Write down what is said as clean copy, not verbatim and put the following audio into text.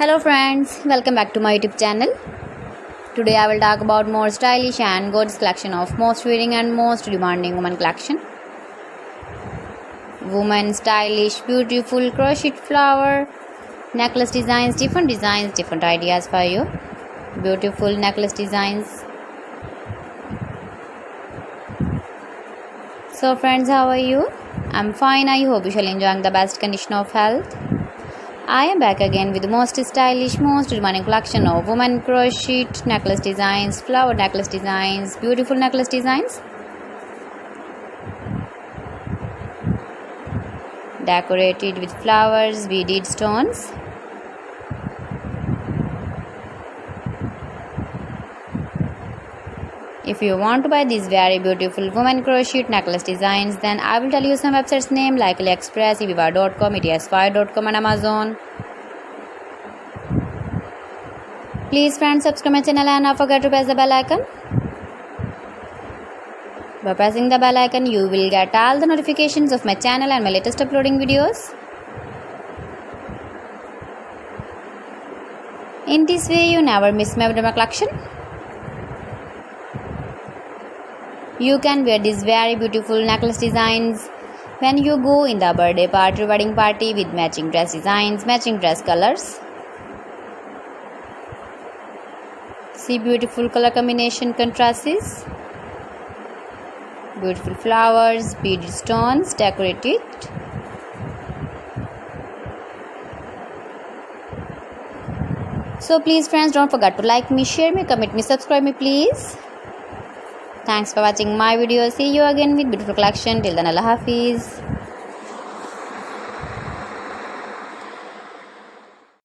Hello friends, welcome back to my YouTube channel. Today I will talk about more stylish and gorgeous collection of most wearing and most demanding women collection. Women stylish, beautiful crochet flower necklace designs, different ideas for you. Beautiful necklace designs. So friends, how are you? I'm fine. I hope you shall enjoying the best condition of health. I am back again with the most stylish, most demanding collection of women crochet necklace designs, flower necklace designs, beautiful necklace designs, decorated with flowers, beaded stones. If you want to buy these very beautiful women crochet necklace designs, then I will tell you some websites name like AliExpress, eviva.com, etsy.com and Amazon. Please friends, subscribe my channel and don't forget to press the bell icon. By pressing the bell icon, you will get all the notifications of my channel and my latest uploading videos. In this way, you never miss my collection. You can wear these very beautiful necklace designs when you go in the birthday party, wedding party with matching dress designs, matching dress colors. See beautiful color combination contrasts. Beautiful flowers, beaded stones, decorated. So please friends, don't forget to like me, share me, comment me, subscribe me please. Thanks for watching my video. See you again with beautiful collection. Till then, Allah Hafiz.